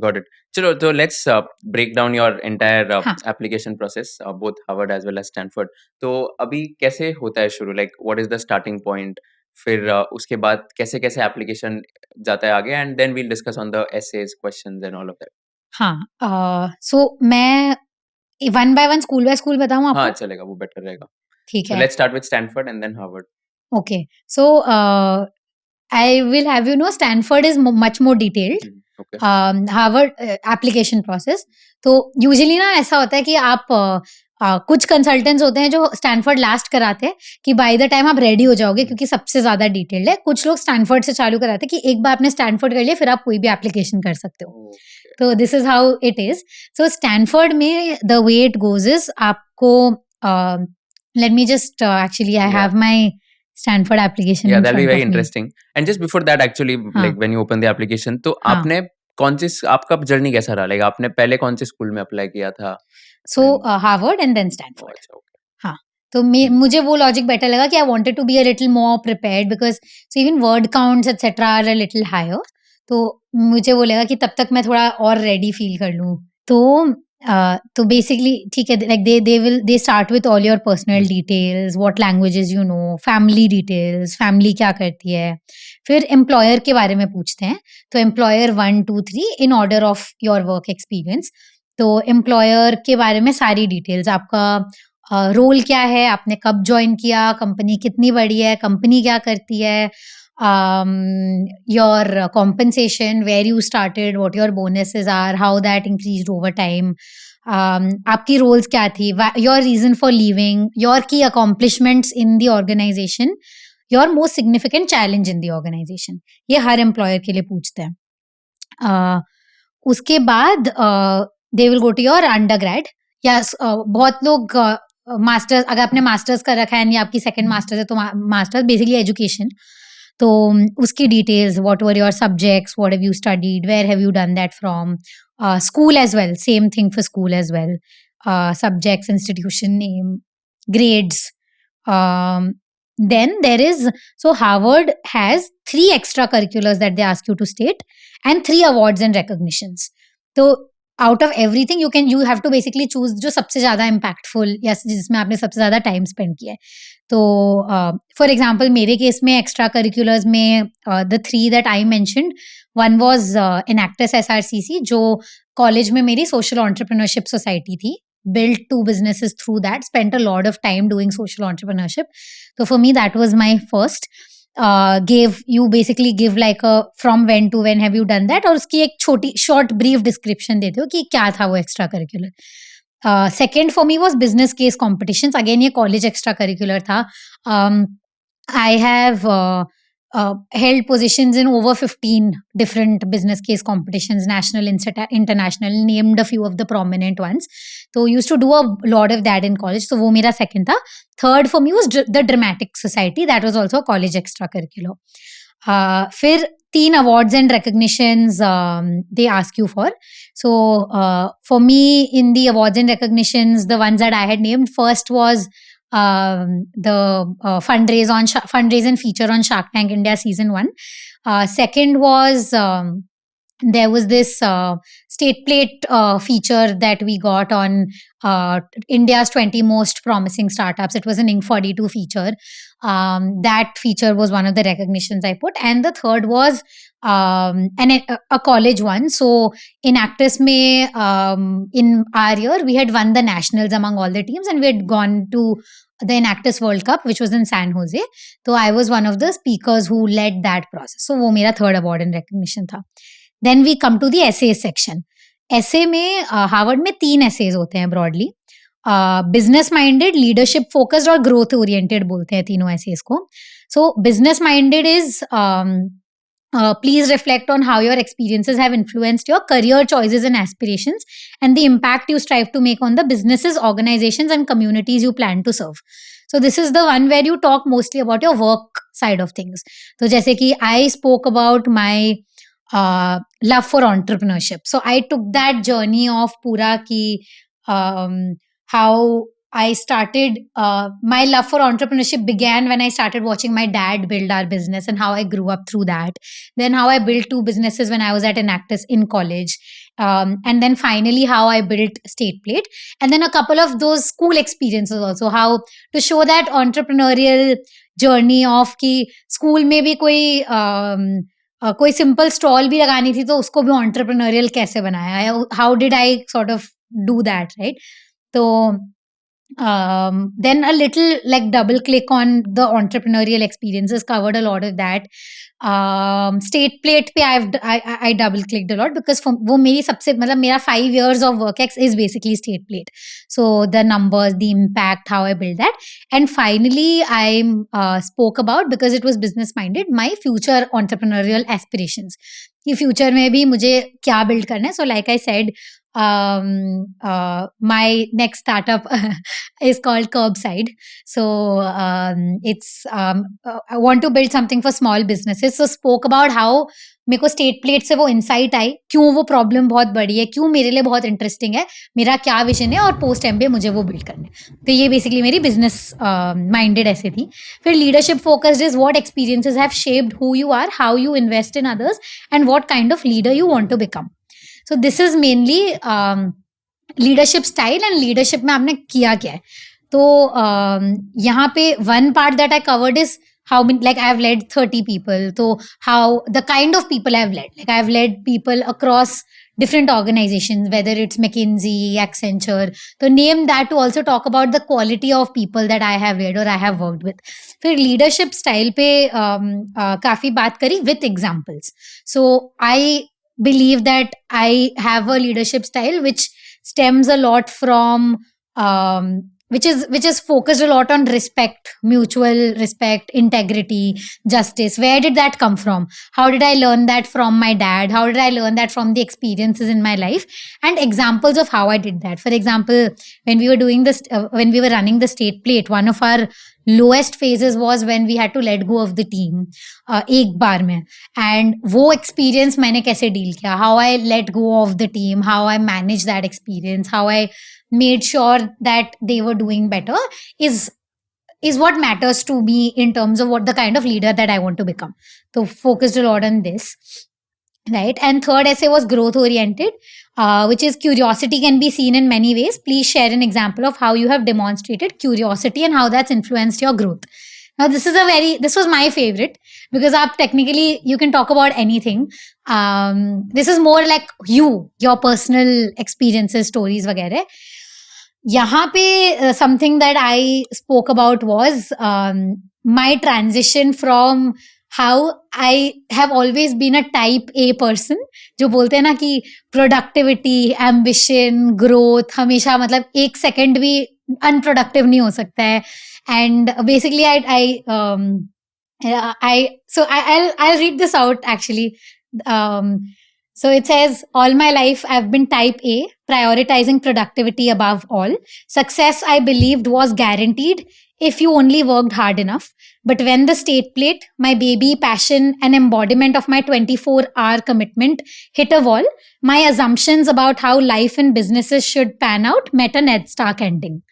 Got it. चलो तो let's break down your entire हाँ application process, both Harvard as well as Stanford. तो अभी कैसे होता है शुरू? Like what is the starting point? फिर उसके बाद कैसे कैसे application जाता है आगे, and then we'll discuss on the essays, questions and all of that. हाँ सो मैं one by one school by school बताऊँ हाँ आपको? चलेगा, वो better रहेगा. ठीक So है. let's start with Stanford and then Harvard. Okay. So I will have you know Stanford is much more detailed. Okay. Harvard application process. तो usually ना ऐसा होता है कि आप कुछ कंसल्टेंट्स होते हैं जो स्टैनफोर्ड लास्ट कराते हैं कि बाय द टाइम आप रेडी हो जाओगे क्योंकि सबसे ज्यादा डिटेल्ड है. कुछ लोग स्टैनफोर्ड से चालू कराते हैं कि एक बार आपने स्टैनफोर्ड कर लिया फिर आप कोई भी एप्लीकेशन कर सकते हो. Okay. तो this is how it is. So Stanford में the way it goes is आपको let me just actually I Yeah. Have my Stanford application Yeah, in that'll be front very of me. interesting. And just before that, actually, हाँ. like when you open the application, तो हाँ. आपने कौन सी आपका journey कैसा रहा? Like आपने पहले कौन से स्कूल में अप्लाई किया था? So And Harvard and then oh, Stanford. अच्छा, okay. हाँ. तो मुझे वो लॉजिक बेटर लगा कि I wanted to be a little more prepared because so even word counts etcetera are a little higher. तो मुझे वो लगा कि तब तक मैं थोड़ा और रेडी फील कर लूँ. तो बेसिकली ठीक है, like they start with all your personal details, what languages you know, family details, family क्या करती है. फिर एम्प्लॉयर के बारे में पूछते हैं. तो employer 1 2 3 in order of your work experience. तो एम्प्लॉयर के बारे में सारी डिटेल्स, आपका रोल क्या है, आपने कब ज्वाइन किया, कंपनी कितनी बड़ी है, कंपनी क्या करती है, your compensation, where you started, what your bonuses are, how that increased over time, आपकी roles क्या थी, your reason for leaving, your key accomplishments in the organization, your most significant challenge in the organization. ये हर employer के लिए पूछते हैं. उसके बाद they will go to your undergrad. या बहुत लोग मास्टर्स, अगर आपने मास्टर्स कर रखा है या आपकी सेकंड मास्टर्स है तो मास्टर्स बेसिकली एजुकेशन. तो उसकी details, what were your subjects, what have you studied, where have you done that from, school as well, same thing for school as well, subjects, institution name, grades. Then there is, so Harvard has 3 extracurriculars that they ask you to state and 3 awards and recognitions. So out of everything you have to basically choose जो सबसे ज़्यादा impactful या जिसमें आपने सबसे ज़्यादा time spend किया है. तो for example मेरे केस में extra curriculars में the 3 that I mentioned, one was Enactus SRCC जो college में मेरी social entrepreneurship society थी. Built 2 businesses through that, spent a lot of time doing social entrepreneurship. So for me that was my first. You basically give like a from when to when have you done that, और उसकी एक छोटी short brief description देते हो कि क्या था वो extra curricular. Second for me was business case competitions. Again ये college extra curricular था. I have held positions in over 15 different business case competitions, national, international, named a few of the prominent ones. So used to do a lot of that in college. So वो मेरा second था. Third for me was the Dramatic Society. That was also a college extracurricular. फिर 3 awards and recognitions they ask you for. So for me in the awards and recognitions, the ones that I had named, first was the fundraise and feature on Shark Tank India season 1. Second was there was this state plate feature that we got on India's 20 most promising startups. It was an Inc. 42 feature. That feature was one of the recognitions I put. And the third was a college one. So in Actus May, in our year, we had won the nationals among all the teams and we had gone to the Enactus World Cup, which was in San Jose. So I was one of the speakers who led that process. So वो मेरा third award and recognition था. Then we come to the essays section. Essay में Harvard में 3 essays होते हैं broadly. Business minded, leadership focused और growth oriented बोलते हैं तीनों essays को. So business minded is please reflect on how your experiences have influenced your career choices and aspirations and the impact you strive to make on the businesses, organizations and communities you plan to serve. So this is the one where you talk mostly about your work side of things. So जैसे कि I spoke about my love for entrepreneurship. So I took that journey of पूरा की how I started, my love for entrepreneurship began when I started watching my dad build our business and how I grew up through that. Then how I built two businesses when I was at Enactus in college. And then finally how I built State Plate. And then a couple of those school experiences also, how to show that entrepreneurial journey of कि school में भी कोई simple stall भी लगानी थी तो उसको भी entrepreneurial कैसे बनाया, how did I sort of do that, right? तो then a little like double click on the entrepreneurial experiences, covered a lot of that. State Plate पे I double clicked a lot because वो मेरी सबसे मतलब मेरा 5 years of WorkX is basically State Plate. So the numbers, the impact, how I built that. And finally I spoke about, because it was business minded, my future entrepreneurial aspirations कि future में भी मुझे क्या build करना है. So like I said, my next startup is called Curbside. So I want to build something for small businesses. So spoke about how मेरे को state plate से वो इंसाइट आई, क्यों वो प्रॉब्लम बहुत बड़ी है, क्यों मेरे लिए बहुत इंटरेस्टिंग है, मेरा क्या विजन है, और पोस्ट एमबीए मुझे वो बिल्ड करना है. तो ये बेसिकली मेरी बिजनेस माइंडेड ऐसे थी. फिर leadership focused is what experiences have shaped who you are, how you invest in others, and what kind of leader you want to become. So this is mainly leadership style and leadership में आपने किया क्या है. तो यहाँ पे one part that I covered is how many, like I have led 30 people. So how the kind of people I have led, like I have led people across different organizations, whether it's McKinsey, Accenture. So name that to also talk about the quality of people that I have led or I have worked with. फिर leadership style पे काफी बात करी with examples. So I believe that I have a leadership style which stems a lot from which is focused a lot on respect, mutual respect, integrity, justice. Where did that come from? How did I learn that from my dad? How did I learn that from the experiences in my life? And examples of how I did that. For example, when we were doing this, when we were running the State Plate, one of our lowest phases was when we had to let go of the team एक बार में. And वो experience मैंने कैसे deal किया, how I let go of the team, how I managed that experience, how I made sure that they were doing better is what matters to me in terms of what the kind of leader that I want to become. So focused a lot on this. Right. And third essay was growth oriented, which is curiosity can be seen in many ways. Please share an example of how you have demonstrated curiosity and how that's influenced your growth. Now, this was my favorite because technically you can talk about anything. This is more like your personal experiences, stories, वगैरह. यहाँ पे something that I spoke about was my transition from how I have always been a type A person, जो बोलते हैं ना कि productivity, ambition, growth, हमेशा मतलब एक second भी unproductive नहीं हो सकता है. And basically I'll read this out actually. So it says, all my life I've been type A, prioritizing productivity above all. Success I believed was guaranteed if you only worked hard enough. But when the State Plate, my baby, passion, and embodiment of my 24-hour commitment hit a wall, my assumptions about how life and businesses should pan out met a Ned Stark ending.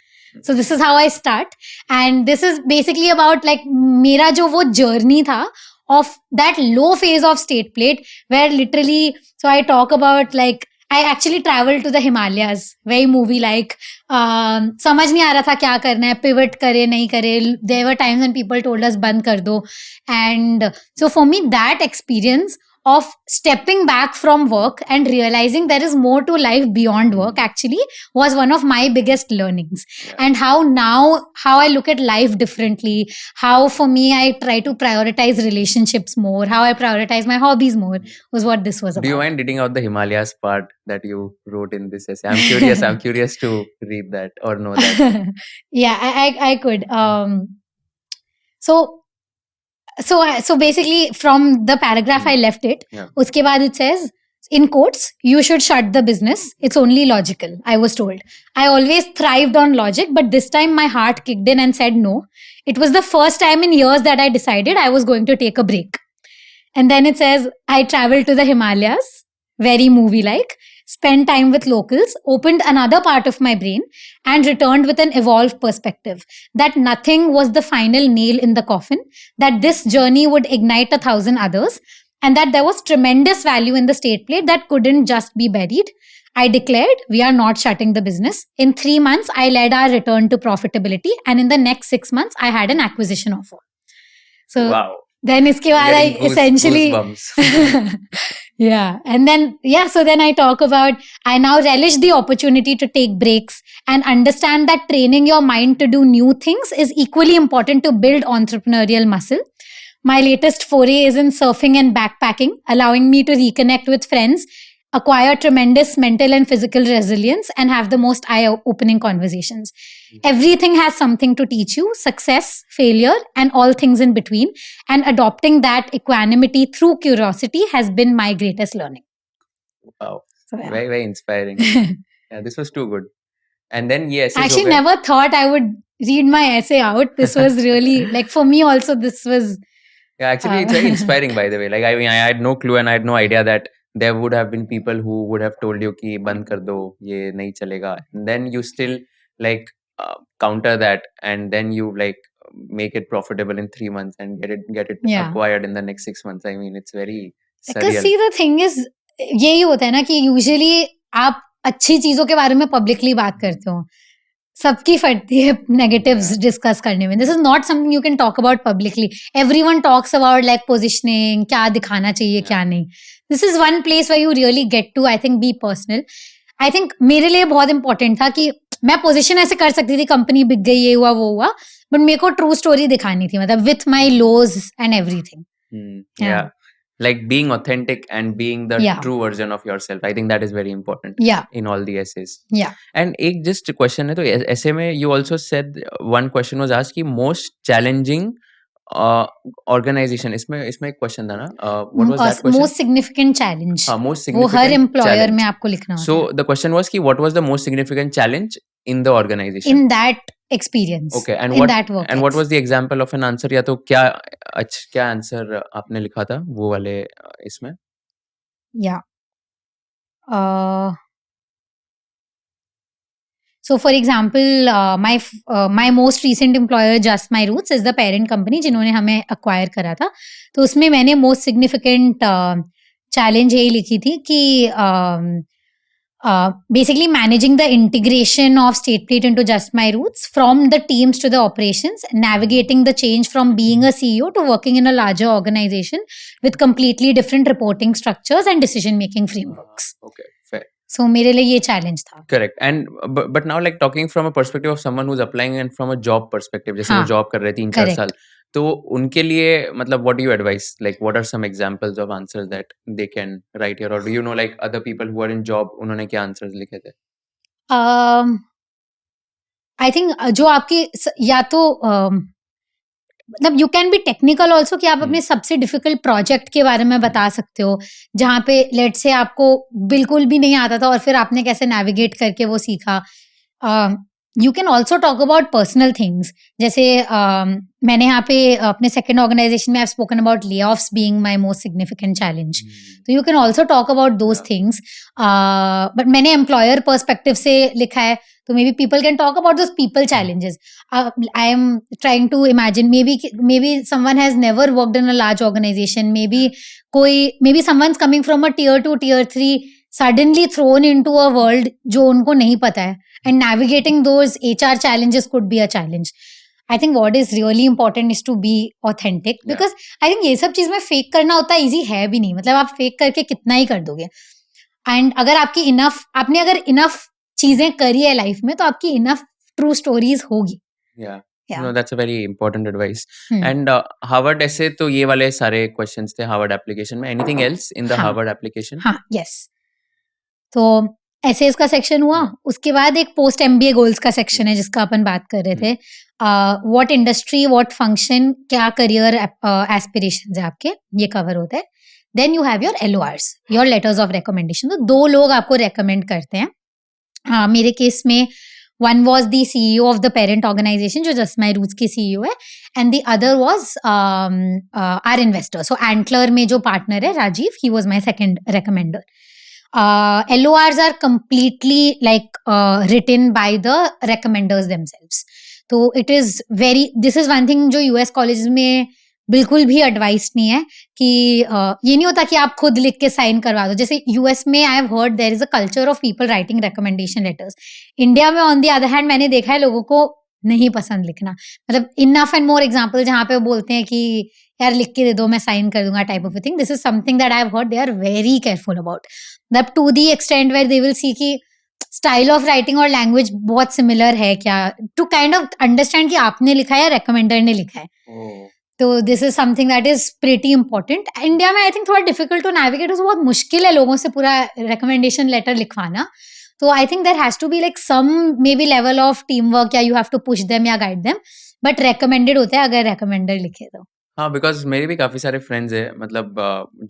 So this is how I start. And this is basically about like मेरा जो वो journey था of that low phase of State Plate, where literally, so I talk about like I actually traveled to the Himalayas, very movie like. समझ नहीं आ रहा था क्या करना है, pivot करे नहीं करे. There were times when people told us बंद कर दो. And so for me, that experience of stepping back from work and realizing there is more to life beyond work actually was one of my biggest learnings. And how I look at life differently, how for me I try to prioritize relationships more, how I prioritize my hobbies more, was what this was about. Do you mind reading out the Himalayas part that you wrote in this essay? I'm curious to read that or know that. Yeah, I could. So basically from the paragraph I left it, uske baad it says, in quotes, you should shut the business. It's only logical, I was told. I always thrived on logic, but this time my heart kicked in and said no. It was the first time in years that I decided I was going to take a break. And then it says, I traveled to the Himalayas, very movie-like. spent time with locals, opened another part of my brain, and returned with an evolved perspective that nothing was the final nail in the coffin, that this journey would ignite 1,000 others, and that there was tremendous value in the state plate that couldn't just be buried. I declared, we are not shutting the business. In 3 months, I led our return to profitability, and in the next 6 months, I had an acquisition offer. So Wow. then iske baad I essentially Goosebumps. yeah, and then so then I talk about, I now relish the opportunity to take breaks and understand that training your mind to do new things is equally important to build entrepreneurial muscle. My latest foray is in surfing and backpacking, allowing me to reconnect with friends, acquire tremendous mental and physical resilience, and have the most eye-opening conversations. Everything has something to teach you: success, failure, and all things in between. And adopting that equanimity through curiosity has been my greatest learning. Wow. So, yeah. Very, very inspiring. Yeah, this was too good. And then yes, I actually never thought I would read my essay out. This was really, like, for me also, this was... Yeah, actually, it's very inspiring, by the way. Like, I mean, I had no clue and I had no idea that there would have been people who would have told you कि बंद कर दो, ये नहीं चलेगा. And then you still like counter that, and then you like make it profitable in 3 months and get it acquired in the next 6 months. I mean, it's very surreal. Because see, the thing is, यही होता है ना कि usually आप अच्छी चीजों के बारे में publicly बात करते हो. सबकी फटती है negatives डिस्कस करने में. This is not something you can talk about publicly. Everyone talks about like positioning, क्या दिखाना चाहिए, क्या नहीं. This is one place where you really get to, I think, be personal. I think मेरे लिए बहुत important था कि मैं पोजीशन ऐसे कर सकती थी, कंपनी बिक गई, ये हुआ वो हुआ, बट मेरे को ट्रू स्टोरी दिखानी थी, मतलब with my lows and everything. Yeah. Like being authentic and being the true version of yourself. I think that is very important in all the essays. Yeah. And एक just question है तो essay में you also said one question was asked कि most challenging organization. इसमें एक question था ना? What was that question? Most significant challenge. most significant. वो हर employer में आपको लिखना होता है. So the question was कि what was the most significant challenge in the organization? In that experience. Okay. And what was the example of an answer? या तो क्या आंसर आपने लिखा था वो वाले इसमें? Yeah. So for example, my most recent employer, Just My Roots, is the parent company जिन्होंने हमें acquire करा था. तो उसमें मैंने most significant challenge यही लिखी थी कि basically managing the integration of State Plate into Just My Roots, from the teams to the operations, navigating the change from being a CEO to working in a larger organization with completely different reporting structures and decision-making frameworks. Okay, fair. So मेरे लिए ये challenge था. Correct. And but now like talking from a perspective of someone who's applying and from a job perspective, जैसे वो job कर रहे 3-4 साल, तो उनके लिए मतलब what do you advise? Like what are some examples of answers that they can write here, or do you know like other people who are in job उन्होंने क्या answers लिखे थे? I think जो आपकी या तो मतलब you can be technical also कि आप अपने सबसे difficult project के बारे में बता सकते हो, जहाँ पे let's say आपको बिल्कुल भी नहीं आता था और फिर आपने कैसे navigate करके वो सीखा. You can also talk about personal things. जैसे मैंने यहाँ पे अपने second organization में I've spoken about layoffs being my most significant challenge. So you can also talk about those things. But मैंने employer perspective से लिखा है, तो maybe people can talk about those people challenges. I am trying to imagine maybe someone has never worked in a large organization. Maybe someone's coming from a tier 2, tier 3, suddenly thrown into a world जो उनको नहीं पता है. And navigating those HR challenges could be a challenge. I think what is really important is to be authentic, because I think ये सब चीज में fake करना उतना easy है भी नहीं. मतलब आप fake करके कितना ही कर दोगे. And अगर आपकी आपने अगर enough चीजें करी है life में, तो आपकी enough true stories होगी. Yeah. No, that's a very important advice. And Harvard essay तो ये वाले सारे questions थे Harvard application में. Anything else in the Harvard application? हाँ, yes. तो essays का section हुआ, उसके बाद एक post MBA goals का section है जिसका अपन बात कर रहे थे. What industry, what function, क्या career aspirations है आपके, ये cover होता है. Then you have your LORs, your letters of recommendation. तो 2 लोग आपको recommend करते हैं. मेरे केस में one was the CEO of the parent organization जो Just My Roots के CEO है, and the other was our investor. So Antler में जो partner है Rajiv, he was my second recommender. LORs are completely written by the recommenders themselves. तो it is this is one thing जो US college में बिल्कुल भी advice नहीं है कि ये नहीं होता कि आप खुद लिख के साइन करवा दो. जैसे यूएस में I have heard there is a culture of people writing recommendation letters. India में ऑन द अदर हैंड मैंने देखा है लोगों को नहीं पसंद लिखना. मतलब इनफ एंड मोर एग्जांपल जहाँ पे वो बोलते हैं कि यार लिख के दे दो मैं साइन कर दूंगा type of thing. This is something that I have heard they are very careful about that to the extent where they will see कि स्टाइल ऑफ राइटिंग और लैंग्वेज बहुत सिमिलर है क्या, टू काइंड ऑफ अंडरस्टैंड कि आपने लिखा है या रिकमेंडर ने लिखा है. तो this is something that is pretty important. India में आई थिंक थोड़ा डिफिकल्ट टू नेविगेट, बहुत मुश्किल है लोगों से पूरा रिकमेंडेशन लेटर लिखवाना. तो I think there has to be like some maybe level of teamwork, या you have to push them या गाइड देम, बट रेकमेंडेड होता है अगर रेकमेंडर लिखे तो. हाँ, बिकॉज़ मेरे भी काफ़ी सारे फ्रेंड्स हैं मतलब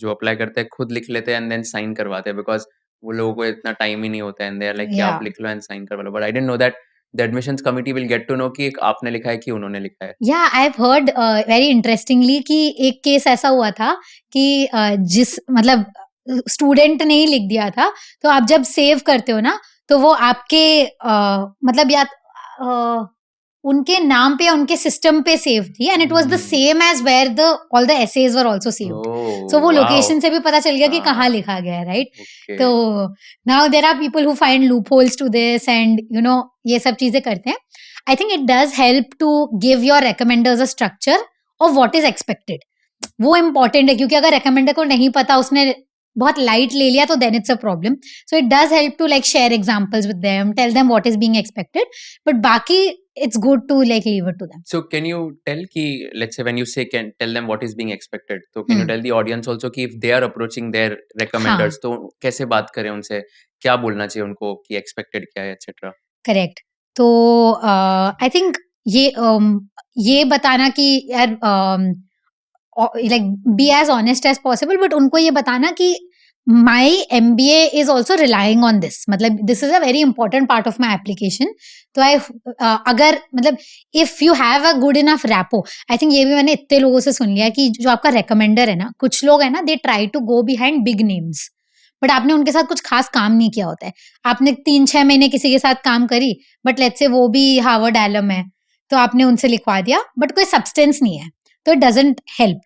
जो अप्लाई करते हैं खुद लिख लेते हैं एंड देन साइन करवाते हैं बिकॉज़ वो लोगों को इतना टाइम ही नहीं होता है एंड दे आर लाइक कि या आप लिख लो एंड साइन करवा लो. But I didn't know that the admissions committee will get to know कि आपने लिखा है कि उन्होंने लिखा है. या I have heard very interestingly कि एक केस ऐसा हुआ था कि जिस मतलब स्टूडेंट ने ही लिख दिया था, तो आप जब सेव करते हो ना तो वो आपके मतलब या उनके नाम पे या उनके सिस्टम पे सेव थी and it was the same as where the all the essays were also saved. So वो लोकेशन से भी पता चल गया कि कहाँ लिखा गया है, राइट? तो now there are people who find loopholes to this and you know ये सब चीजें करते हैं. I think it does help to give your recommenders a structure of what is expected. वो इम्पोर्टेंट है क्योंकि अगर रिकमेंडर को नहीं पता, उसने बहुत लाइट ले लिया तो then it's a problem. So it does help to like share examples with them, tell them what is being expected, but बाकी it's good to like leave it to them. So can you tell ki, let's say when you say can tell them what is being expected, so can you tell the audience also कि if they are approaching their recommenders तो कैसे बात करें उनसे, क्या बोलना चाहिए उनको कि expected क्या है etc. Correct. तो I think ये बताना कि यार like be as honest as possible, but उनको ये बताना कि my MBA is also relying on this. मतलब this is a very important part of my application. तो अगर मतलब if you have a good enough rapport, I think ये भी मैंने इतने लोगों से सुन लिया कि जो आपका recommender है ना, कुछ लोग है ना they try to go behind big names, but आपने उनके साथ कुछ खास काम नहीं किया होता है. आपने 3-6 महीने किसी के साथ काम करी, बट लेट्स से वो भी हार्वर्ड एलम है, तो आपने उनसे लिखवा दिया, बट कोई सब्सटेंस नहीं है, तो it doesn't help.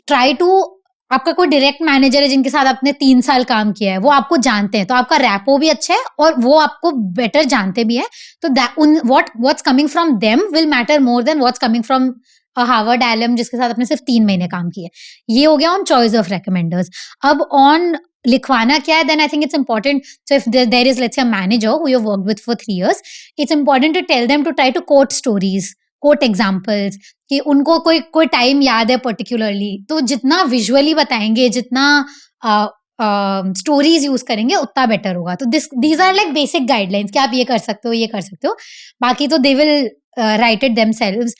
Try to आपका कोई डायरेक्ट मैनेजर है जिनके साथ आपने 3 साल काम किया है, वो आपको जानते हैं, तो आपका रैपो भी अच्छा है और वो आपको बेटर जानते भी है. तो what's coming from them will matter more than what's coming from Harvard alum जिसके साथ आपने सिर्फ 3 महीने काम किया. ये हो गया ऑन चॉइस ऑफ रिकमेंडर्स. अब ऑन लिखवाना क्या है, then I think it's important. So if there is let's say a manager who you worked with for 3 years, it's important to tell them to try to quote stories, quote examples, कि उनको कोई time याद है particularly, तो जितना visually बताएंगे, जितना stories use करेंगे उतना बेटर होगा. तो these are like basic guidelines कि आप ये कर सकते हो, ये कर सकते हो, बाकी तो they will write it themselves.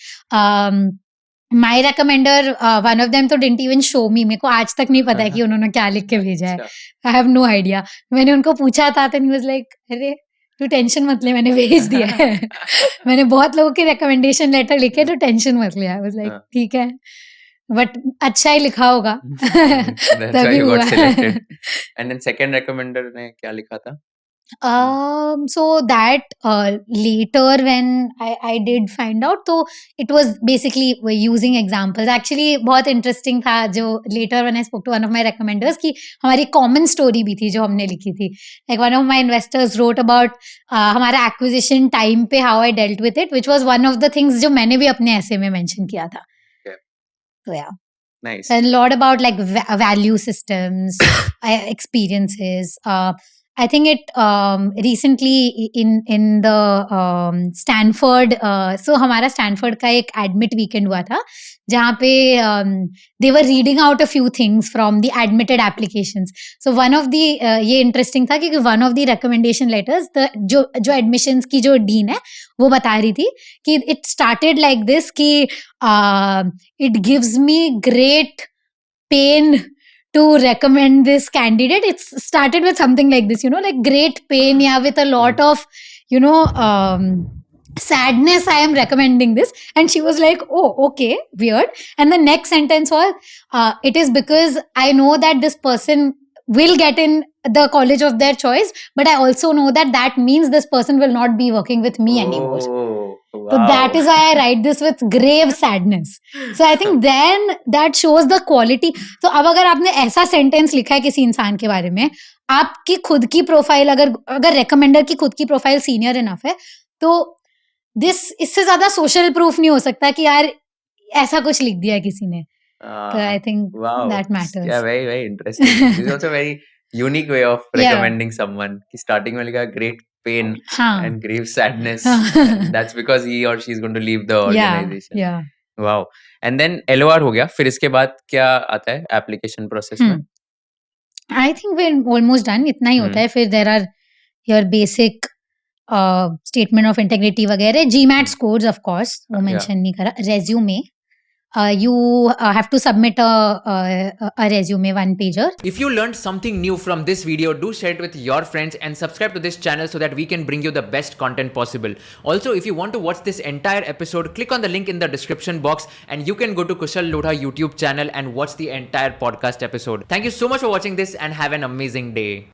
My recommender one of them तो डिडंट इवन शो मी, मेरे को आज तक नहीं पता है कि उन्होंने क्या लिख के भेजा है. I have no idea. मैंने उनको पूछा था तो ही वाज लाइक अरे तू टेंशन मत ले, मैंने भेज दिया है. मैंने बहुत लोगों के रिकमेंडेशन लेटर लिखे, तो टेंशन मत ले. आई वाज लाइक ठीक है, बट अच्छा ही लिखा होगा. तभी हुआ. एंड देन सेकंड रिकमेंडर ने क्या लिखा था? So that later when I did find out, so it was basically using examples. Actually बहुत interesting था जो later when I spoke to one of my recommenders कि हमारी common story भी थी जो हमने लिखी थी. Like one of my investors wrote about हमारा acquisition time पे how I dealt with it, which was one of the things जो मैंने भी अपने essay में mention किया था. So yeah. Nice. And a lot about like value systems, experiences. I think it recently in the Stanford, so हमारा Stanford का एक admit weekend हुआ था जहाँ पे they were reading out a few things from the admitted applications. So one of the ये interesting था क्योंकि one of the recommendation letters जो admissions की जो dean है वो बता रही थी कि it started like this कि it gives me great pain to recommend this candidate. It's started with something like this, you know, like great pain, yeah, with a lot of, you know, sadness, I am recommending this. And she was like, oh, okay, weird. And the next sentence was, it is because I know that this person will get in the college of their choice, but I also know that that means this person will not be working with me anymore. Oh, So that wow. is why I write this with grave sadness. So I think then that shows the quality. तो अब अगर आपने ऐसा sentence लिखा है किसी इंसान के बारे में, आपकी खुद की प्रोफाइल अगर रेकमेंडर की खुद की प्रोफाइल सीनियर इनफ है, तो इससे ज्यादा सोशल प्रूफ नहीं हो सकता कि यार ऐसा कुछ लिख दिया है किसी ने. So I think Wow. that matters. Yeah, very, very interesting. This is also a very unique way of Yeah. recommending someone. कि starting में लिखा great pain हाँ. and grave sadness. And that's because he or she is going to leave the organization. Yeah. Wow. And then LOR हो गया. फिर इसके बाद क्या आता है application process में? I think we're almost done. इतना ही होता है. फिर there are your basic statement of integrity वगैरह. GMAT scores of course. वो mention नहीं करा. Resume. You have to submit a resume 1-pager. If you learned something new from this video, do share it with your friends and subscribe to this channel so that we can bring you the best content possible. Also, if you want to watch this entire episode, click on the link in the description box and you can go to Kushal Lodha YouTube channel and watch the entire podcast episode. Thank you so much for watching this and have an amazing day.